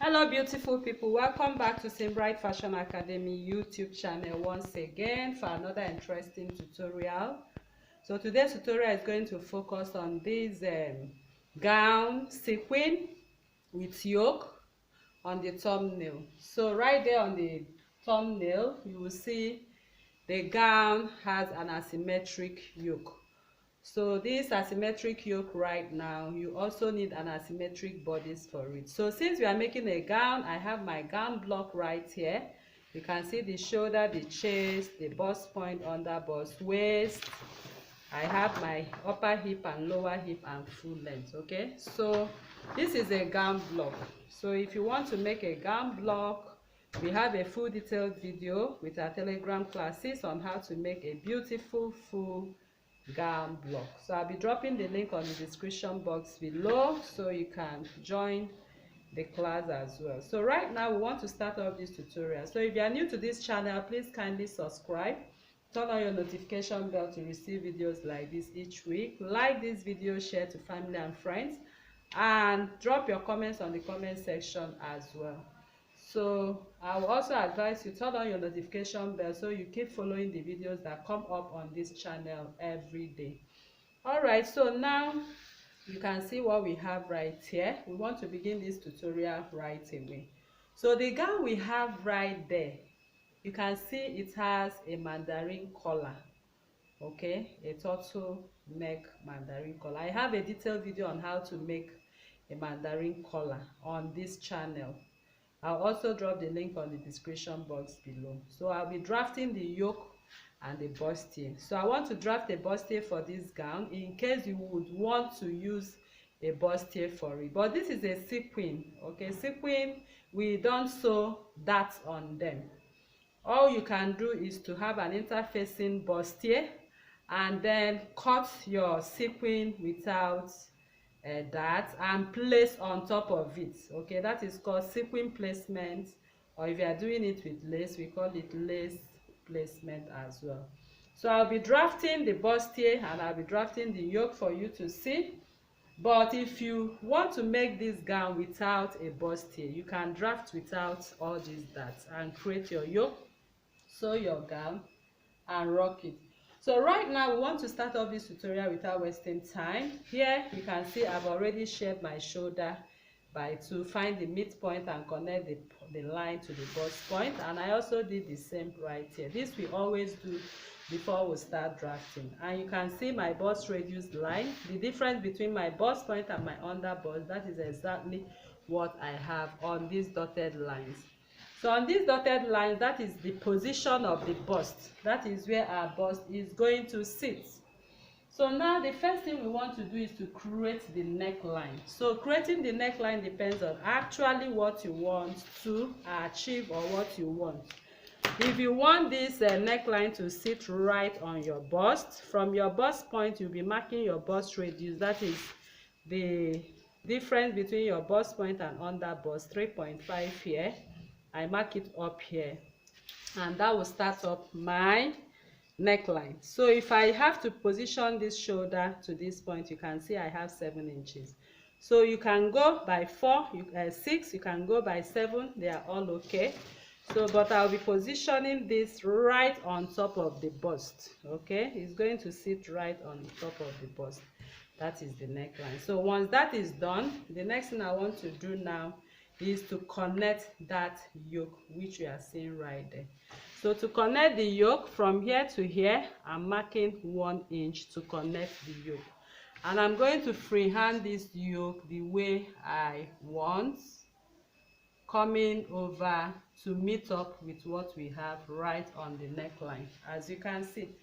Hello beautiful people, welcome back to SEAMRITE Fashion Academy YouTube channel once again for another interesting tutorial. So today's tutorial is going to focus on this gown sequin with yoke on the thumbnail. So right there on the thumbnail you will see the gown has an asymmetric yoke. So this asymmetric yoke right now, you also need an asymmetric bodice for it. So since we are making a gown, I have my gown block right here. You can see the shoulder, the chest, the bust point, under bust, waist. I have my upper hip and lower hip and full length. Okay, so this is a gown block. So if you want to make a gown block, we have a full detailed video with our Telegram classes on how to make a beautiful full gown block. So I'll be dropping the link on the description box below so you can join the class as well. So right now we want to start off this tutorial. So if you are new to this channel, please kindly subscribe, turn on your notification bell to receive videos like this each week, like this video, share to family and friends, and drop your comments on the comment section as well. So I will also advise you turn on your notification bell so you keep following the videos that come up on this channel every day. All right, so now you can see what we have right here. We want to begin this tutorial right away. So the gown we have right there, you can see it has a mandarin collar. Okay, a turtle neck mandarin collar. I have a detailed video on how to make a mandarin collar on this channel. I'll also drop the link on the description box below. So I'll be drafting the yoke and the bustier. So I want to draft a bustier for this gown in case you would want to use a bustier for it. But this is a sequin. Okay, sequin, we don't sew that on them. All you can do is to have an interfacing bustier and then cut your sequin without that and place on top of it. Okay, that is called sequin placement, or if you are doing it with lace, we call it lace placement as well. So I'll be drafting the bustier and I'll be drafting the yoke for you to see. But if you want to make this gown without a bustier, you can draft without all this that and create your yoke, sew your gown and rock it. So right now we want to start off this tutorial without wasting time. Here you can see I've already shaped my shoulder by 2. Find the midpoint and connect the line to the bust point, and I also did the same right here. This we always do before we start drafting. And you can see my bust radius line, the difference between my bust point and my under bust. That is exactly what I have on these dotted lines. So on these dotted lines, that is the position of the bust. That is where our bust is going to sit. So now the first thing we want to do is to create the neckline. So creating the neckline depends on actually what you want to achieve or what you want. If you want this neckline to sit right on your bust, from your bust point you'll be marking your bust radius. That is the difference between your bust point and under bust, 3.5 here. I mark it up here, and that will start up my neckline. So if I have to position this shoulder to this point, you can see I have 7 inches. So you can go by 4, 6, you can go by 7, they are all okay. So but I'll be positioning this right on top of the bust. Okay, it's going to sit right on top of the bust. That is the neckline. So once that is done, the next thing I want to do now is to connect that yoke, which you are seeing right there. So to connect the yoke from here to here, I'm marking 1 inch to connect the yoke, and I'm going to freehand this yoke the way I want, coming over to meet up with what we have right on the neckline, as you can see.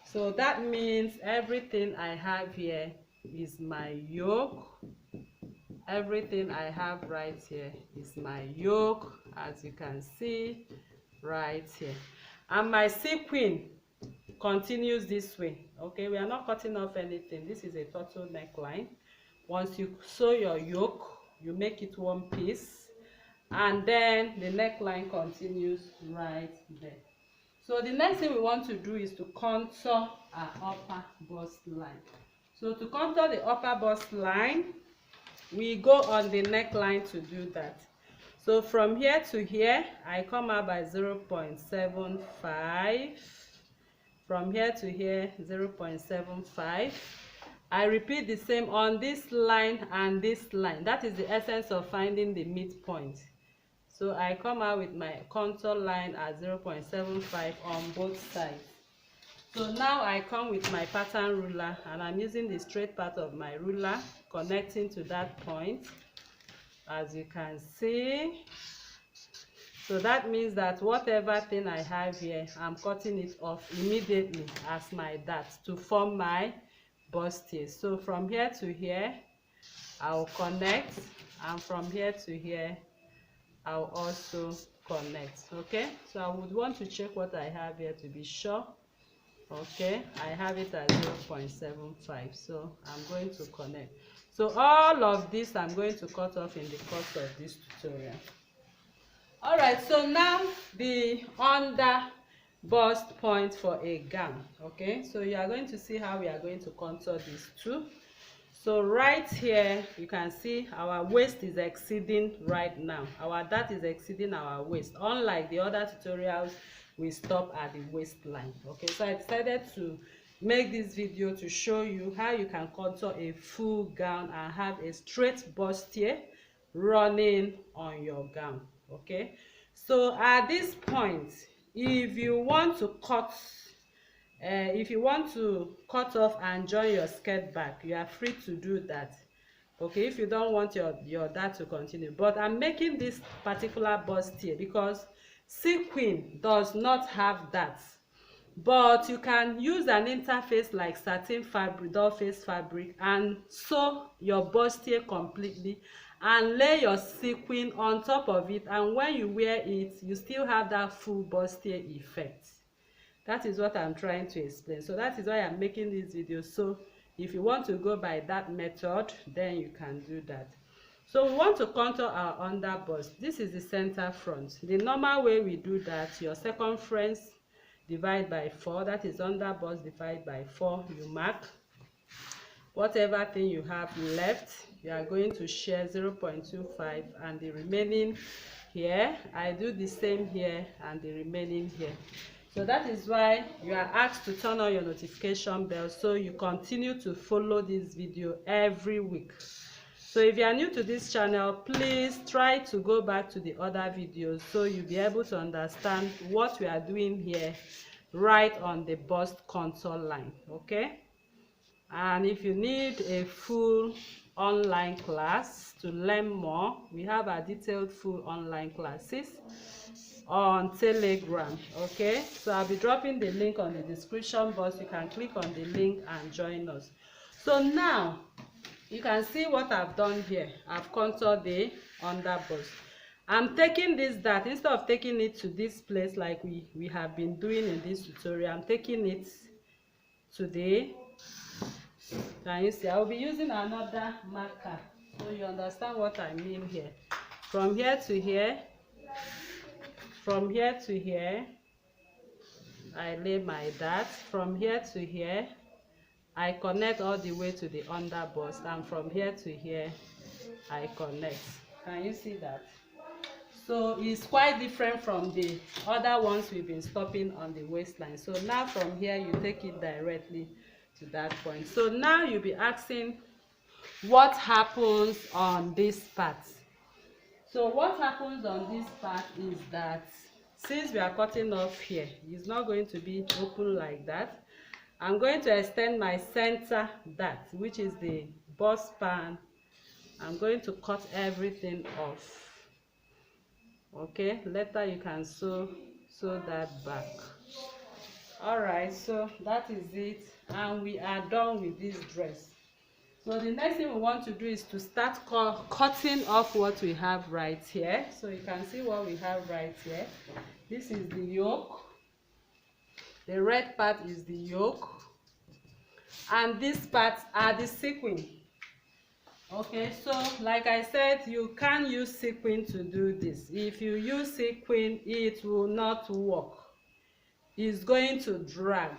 So that means everything I have here is my yoke. Everything I have right here is my yoke, as you can see right here. And my sequin continues this way. Okay, we are not cutting off anything. This is a turtle neckline. Once you sew your yoke, you make it one piece, and then the neckline continues right there. So the next thing we want to do is to contour our upper bust line. So to contour the upper bust line, we go on the neckline to do that. So from here to here I come out by 0.75. From here to here 0.75. I repeat the same on this line and this line. That is the essence of finding the midpoint. So I come out with my contour line at 0.75 on both sides. So now I come with my pattern ruler and I'm using the straight part of my ruler connecting to that point, as you can see. So that means that whatever thing I have here, I'm cutting it off immediately as my dart to form my bustier. So from here to here, I'll connect, and from here to here, I'll also connect. Okay, so I would want to check what I have here to be sure. Okay, I have it at 0.75, so I'm going to connect. So all of this I'm going to cut off in the course of this tutorial. All right, so now the under bust point for a gown. Okay, so you are going to see how we are going to contour these two. So right here you can see our waist is exceeding right now. Our dart is exceeding our waist. Unlike the other tutorials, we stop at the waistline. Okay, so I decided to make this video to show you how you can contour a full gown and have a straight bustier running on your gown. Okay, so at this point, if you want to cut off and join your skirt back, you are free to do that. Okay, if you don't want your dart to continue. But I'm making this particular bustier because sequin does not have that. But you can use an interface like satin fabric, doll face fabric, and sew your bustier completely and lay your sequin on top of it, and when you wear it, you still have that full bustier effect. That is what I'm trying to explain. So that is why I'm making this video. So if you want to go by that method, then you can do that. So we want to contour our under bust. This is the center front. The normal way we do that, your circumference divide by 4, that is under bust divide by 4. You mark whatever thing you have left. You are going to share 0.25 and the remaining here. I do the same here and the remaining here. So that is why you are asked to turn on your notification bell so you continue to follow this video every week. So if you are new to this channel, please try to go back to the other videos so you'll be able to understand what we are doing here right on the bust contour line. Okay, and if you need a full online class to learn more, we have our detailed full online classes on Telegram. Okay, so I'll be dropping the link on the description box. You can click on the link and join us. So now you can see what I've done here. I've contoured the under bust. I'm taking this dart, instead of taking it to this place like we have been doing in this tutorial, I'm taking it to the, can you see, I'll be using another marker so you understand what I mean here. From here to here, from here to here, I lay my dart. From here to here, I connect all the way to the under bust, and from here to here, I connect. Can you see that? So it's quite different from the other ones we've been stopping on the waistline. So now from here, you take it directly to that point. So now you'll be asking, what happens on this part? So what happens on this part is that since we are cutting off here, it's not going to be open like that. I'm going to extend my center dart, which is the bust span. I'm going to cut everything off. Okay, later you can sew that back. All right, so that is it, and we are done with this dress. So the next thing we want to do is to start cutting off what we have right here. So you can see what we have right here. This is the yoke. The red part is the yoke, and these parts are the sequin. Okay, so like I said, you can use sequin to do this. If you use sequin, it will not work. It's going to drag.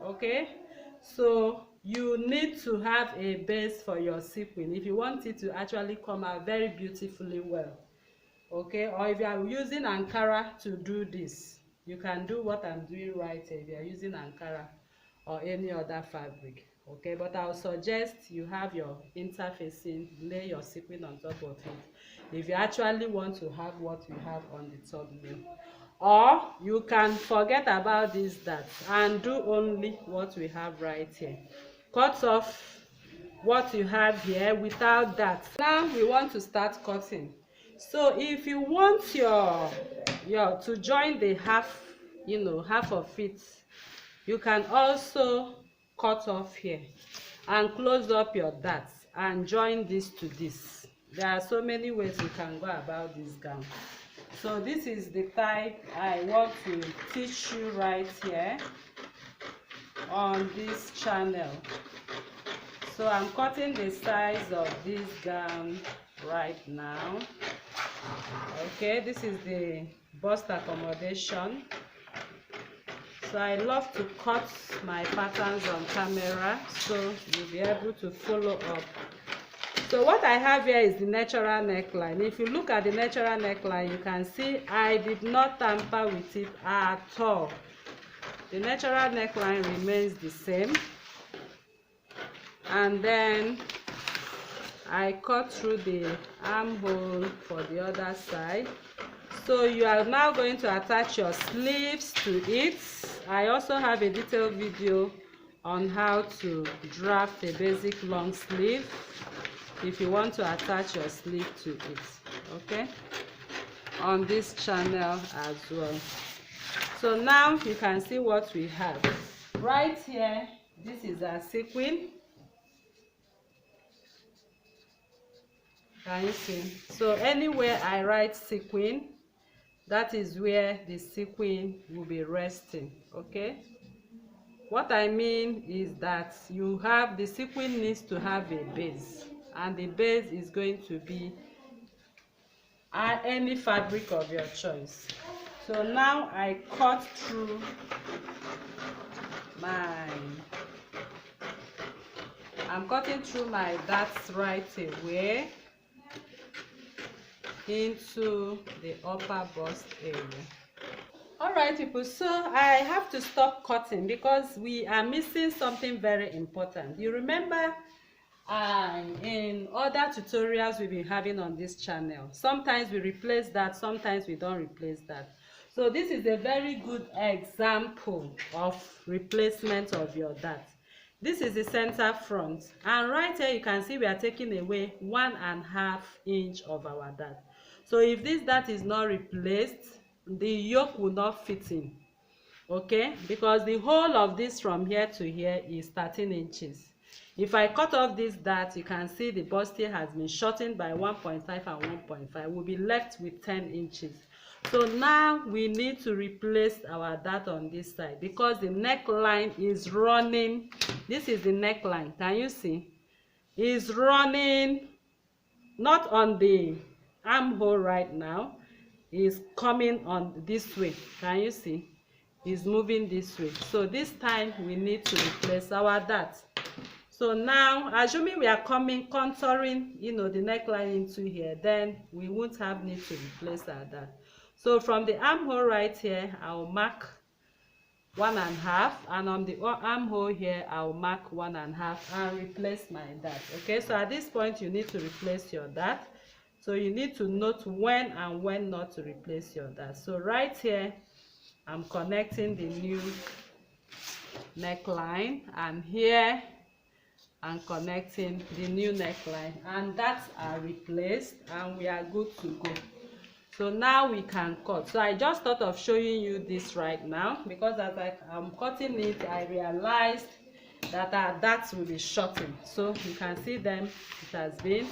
Okay, so you need to have a base for your sequin if you want it to actually come out very beautifully well. Okay, or if you are using Ankara to do this, you can do what I'm doing right here if you are using Ankara or any other fabric. Okay, but I'll suggest you have your interfacing, lay your sequin on top of it if you actually want to have what we have on the thumbnail. Or you can forget about this that and do only what we have right here. Cut off what you have here without that. Now we want to start cutting. So if you want your to join the half, half of it, you can also cut off here and close up your darts and join this to this. There are so many ways you can go about this gown. So this is the type I want to teach you right here on this channel. So I'm cutting the size of this gown right now. Okay, this is the bust accommodation. So I love to cut my patterns on camera so you'll be able to follow up. So what I have here is the natural neckline. If you look at the natural neckline, you can see I did not tamper with it at all. The natural neckline remains the same. And then I cut through the armhole for the other side. So you are now going to attach your sleeves to it. I also have a detailed video on how to draft a basic long sleeve if you want to attach your sleeve to it, okay, on this channel as well. So now you can see what we have right here. This is our sequin. Can you see? So anywhere I write sequin, that is where the sequin will be resting. Okay, what I mean is that you have the sequin needs to have a base, and the base is going to be any fabric of your choice. So now I cut through I'm cutting through my darts right away into the upper bust area. All right, people, so I have to stop cutting because we are missing something very important. You remember in other tutorials we've been having on this channel, sometimes we replace that, sometimes we don't replace that. So this is a very good example of replacement of your dart. This is the center front, and right here you can see we are taking away 1.5 inch of our dart. So if this dart is not replaced, the yoke will not fit in, okay, because the whole of this from here to here is 13 inches. If I cut off this dart, you can see the bustier has been shortened by 1.5 and 1.5. We'll be left with 10 inches. So now we need to replace our dart on this side because the neckline is running. This is the neckline. Can you see? Is running not on the armhole right now. Is coming on this way. Can you see? Is moving this way. So this time we need to replace our dart. So now, assuming we are contouring, the neckline into here, then we won't have need to replace our dart. So from the armhole right here, I'll mark 1.5, and on the armhole here, I'll mark 1.5 and replace my dart. Okay, so at this point, you need to replace your dart. So you need to note when and when not to replace your dart. So right here, I'm connecting the new neckline, and here I'm connecting the new neckline, and darts are replaced, and we are good to go. So now we can cut. So I just thought of showing you this right now because as I'm cutting it, I realized that our darts will be shortened. So you can see them, it has been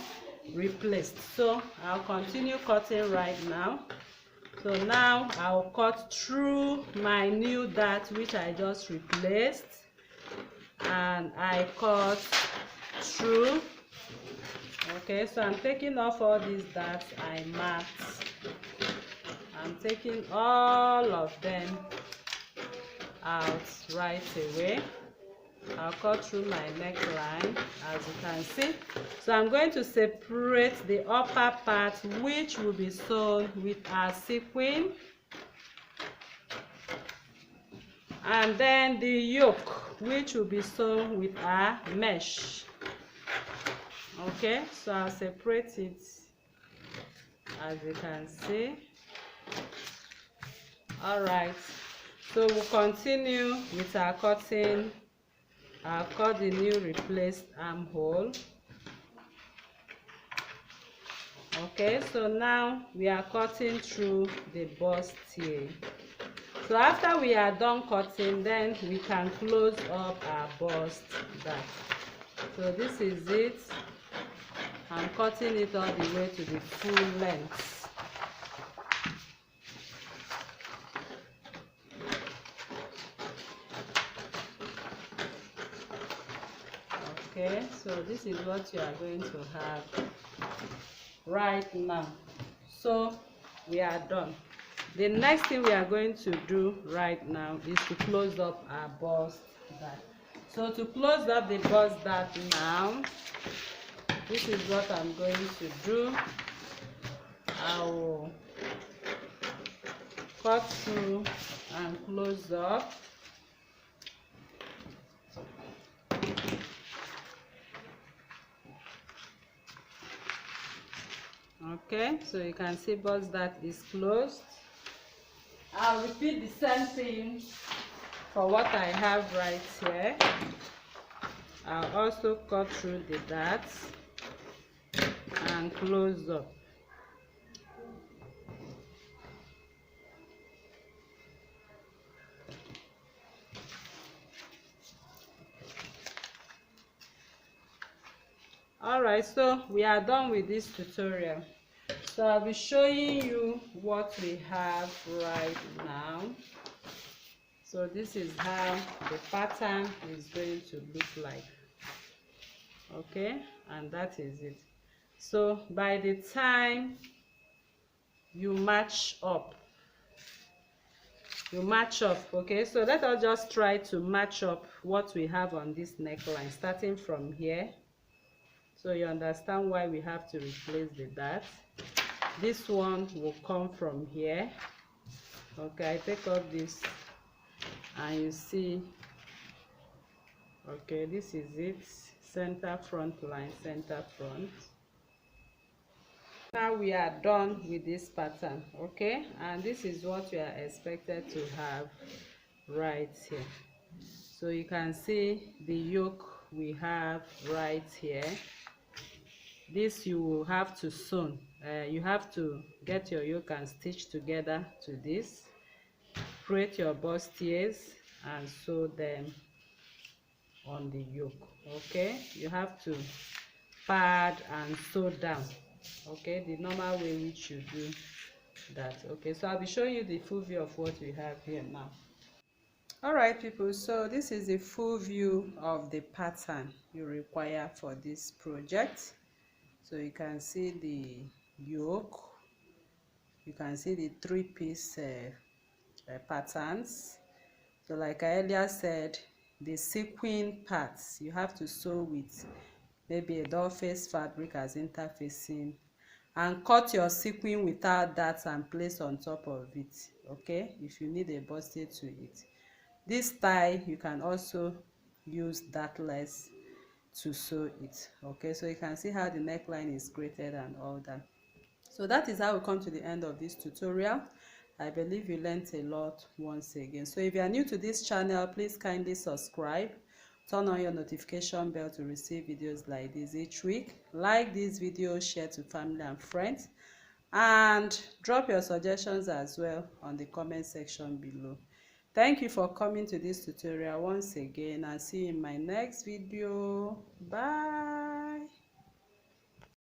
replaced. So I'll continue cutting right now. So now I'll cut through my new dart which I just replaced, and I cut through. Okay, so I'm taking off all these darts I marked. I'm taking all of them out right away. I'll cut through my neckline, as you can see. So I'm going to separate the upper part, which will be sewn with our sequin, and then the yoke, which will be sewn with our mesh. Okay, so I'll separate it, as you can see. All right, so we'll continue with our cutting. I'll cut the new replaced armhole. Okay, so now we are cutting through the bustier. So after we are done cutting, then we can close up our bust back. So this is it. I'm cutting it all the way to the full length. Okay, so this is what you are going to have right now. So we are done. The next thing we are going to do right now is to close up our bust back. So to close up the bust back now, this is what I'm going to do. I will cut through and close up. Okay, so you can see bust that is closed. I'll repeat the same thing for what I have right here. I'll also cut through the darts and close up. Alright, so we are done with this tutorial. So I'll be showing you what we have right now. So this is how the pattern is going to look like. Okay, and that is it. So by the time you match up, okay, so let us just try to match up what we have on this neckline, starting from here. So you understand why we have to replace the dart. This one will come from here. Okay, I take up this and you see, okay, this is it, center front line, center front. Now we are done with this pattern, okay, and this is what we are expected to have right here. So you can see the yoke we have right here. This you will have to sew. You have to get your yoke and stitch together to this. Create your bustiers and sew them on the yoke. Okay, you have to pad and sew down. Okay, the normal way which you do that. Okay, so I'll be showing you the full view of what we have here now. All right, people, so this is the full view of the pattern you require for this project. So you can see the yoke, you can see the three-piece patterns. So like I earlier said, the sequin parts you have to sew with maybe a doll face fabric as interfacing, and cut your sequin without that and place on top of it. Okay, if you need a bustier to it. This tie you can also use dartless to sew it. Okay, so you can see how the neckline is created and all that. So that is how we come to the end of this tutorial. I believe you learned a lot once again. So if you are new to this channel, please kindly subscribe, turn on your notification bell to receive videos like this each week. Like this video, share to family and friends, and drop your suggestions as well on the comment section below. Thank you for coming to this tutorial once again, and see you in my next video. Bye.